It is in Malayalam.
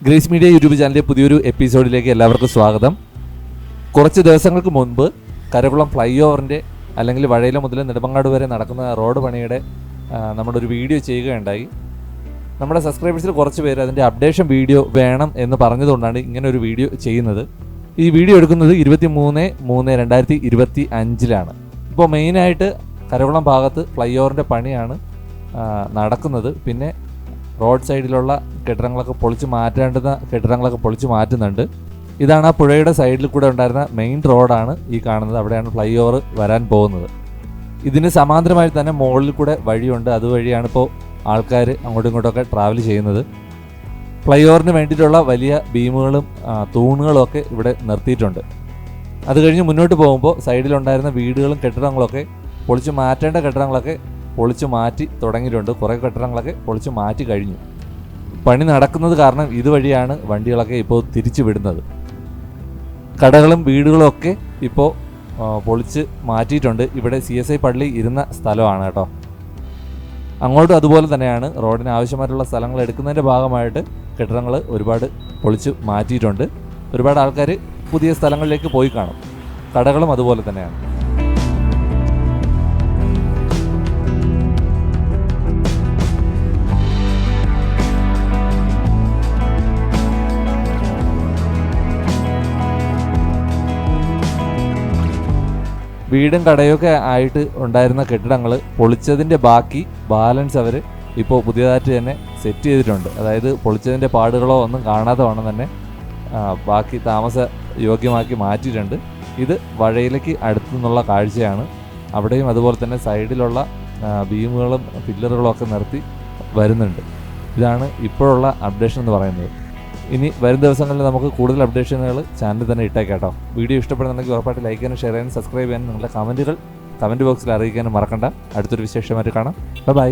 ഗ്രേസ് മീഡിയ യൂട്യൂബ് ചാനലിലെ പുതിയൊരു എപ്പിസോഡിലേക്ക് എല്ലാവർക്കും സ്വാഗതം. കുറച്ച് ദിവസങ്ങൾക്ക് മുൻപ് കരകുളം ഫ്ലൈ ഓവറിൻ്റെ അല്ലെങ്കിൽ വഴയില മുതൽ നെടുമങ്ങാട് വരെ നടക്കുന്ന റോഡ് പണിയുടെ നമ്മുടെ ഒരു വീഡിയോ ചെയ്യുകയുണ്ടായി. നമ്മുടെ സബ്സ്ക്രൈബേഴ്സിൽ കുറച്ച് പേര് അതിൻ്റെ അപ്ഡേഷൻ വീഡിയോ വേണം എന്ന് പറഞ്ഞതുകൊണ്ടാണ് ഇങ്ങനെ ഒരു വീഡിയോ ചെയ്യുന്നത്. ഈ വീഡിയോ എടുക്കുന്നത് 23/3/2025 ഇപ്പോൾ മെയിനായിട്ട് കരകുളം ഭാഗത്ത് ഫ്ലൈ ഓവറിൻ്റെ പണിയാണ് നടക്കുന്നത്. പിന്നെ റോഡ് സൈഡിലുള്ള കെട്ടിടങ്ങളൊക്കെ പൊളിച്ച് മാറ്റേണ്ടുന്ന കെട്ടിടങ്ങളൊക്കെ പൊളിച്ച് മാറ്റുന്നുണ്ട്. ഇതാണ് ആ പുഴയുടെ സൈഡിൽ കൂടെ ഉണ്ടായിരുന്ന മെയിൻ റോഡാണ് ഈ കാണുന്നത്. അവിടെയാണ് ഫ്ലൈ ഓവർ വരാൻ പോകുന്നത്. ഇതിന് സമാന്തരമായി തന്നെ മുകളിൽ കൂടെ വഴിയുണ്ട്. അതുവഴിയാണ് ഇപ്പോൾ ആൾക്കാർ അങ്ങോട്ടും ഇങ്ങോട്ടൊക്കെ ട്രാവൽ ചെയ്യുന്നത്. ഫ്ലൈ ഓവറിന് വേണ്ടിയിട്ടുള്ള വലിയ ബീമുകളും തൂണുകളും ഒക്കെ ഇവിടെ നിർത്തിയിട്ടുണ്ട്. അത് കഴിഞ്ഞ് മുന്നോട്ട് പോകുമ്പോൾ സൈഡിലുണ്ടായിരുന്ന വീടുകളും കെട്ടിടങ്ങളൊക്കെ പൊളിച്ച് മാറ്റേണ്ട കെട്ടിടങ്ങളൊക്കെ പൊളിച്ച് മാറ്റി തുടങ്ങിയിട്ടുണ്ട്. കുറേ കെട്ടിടങ്ങളൊക്കെ പൊളിച്ച് മാറ്റി കഴിഞ്ഞു. പണി നടക്കുന്നത് കാരണം ഇതുവഴിയാണ് വണ്ടികളൊക്കെ ഇപ്പോൾ തിരിച്ചു വിടുന്നത്. കടകളും വീടുകളും ഒക്കെ ഇപ്പോൾ പൊളിച്ച് മാറ്റിയിട്ടുണ്ട്. ഇവിടെ CSI പള്ളി ഇരുന്ന സ്ഥലമാണ് കേട്ടോ. അങ്ങോട്ടും അതുപോലെ തന്നെയാണ്. റോഡിന് ആവശ്യമായിട്ടുള്ള സ്ഥലങ്ങൾ എടുക്കുന്നതിൻ്റെ ഭാഗമായിട്ട് കെട്ടിടങ്ങൾ ഒരുപാട് പൊളിച്ച് മാറ്റിയിട്ടുണ്ട്. ഒരുപാട് ആൾക്കാർ പുതിയ സ്ഥലങ്ങളിലേക്ക് പോയി കാണും. കടകളും അതുപോലെ തന്നെയാണ്. വീടും കടയൊക്കെ ആയിട്ട് ഉണ്ടായിരുന്ന കെട്ടിടങ്ങൾ പൊളിച്ചതിൻ്റെ ബാക്കി ബാലൻസ് അവർ ഇപ്പോൾ പുതിയതായിട്ട് തന്നെ സെറ്റ് ചെയ്തിട്ടുണ്ട്. അതായത് പൊളിച്ചതിൻ്റെ പാടുകളോ ഒന്നും കാണാതെ വേണം തന്നെ ബാക്കി താമസ യോഗ്യമാക്കി മാറ്റിയിട്ടുണ്ട്. ഇത് വഴയിലേക്ക് അടുത്തു നിന്നുള്ള കാഴ്ചയാണ്. അവിടെയും അതുപോലെ തന്നെ സൈഡിലുള്ള ബീമുകളും പില്ലറുകളും ഒക്കെ നിർത്തി വരുന്നുണ്ട്. ഇതാണ് ഇപ്പോഴുള്ള അപ്ഡേഷൻ എന്ന് പറയുന്നത്. ഇനി വരും ദിവസങ്ങളിൽ നമുക്ക് കൂടുതൽ അപ്ഡേഷനുകൾ ചാനലിൽ തന്നെ ഇട്ടേക്കാട്ടോ. വീഡിയോ ഇഷ്ടപ്പെടുന്നുണ്ടെങ്കിൽ ഉറപ്പായിട്ട് ലൈക്ക് ചെയ്യാനും ഷെയർ ചെയ്യാനും സബ്സ്ക്രൈബ് ചെയ്യാനും നിങ്ങളുടെ കമൻറ്റ് ബോക്സിൽ അറിയിക്കാനും മറക്കണ്ട. അടുത്തൊരു വിശേഷമായിട്ട് കാണാം. ബൈ.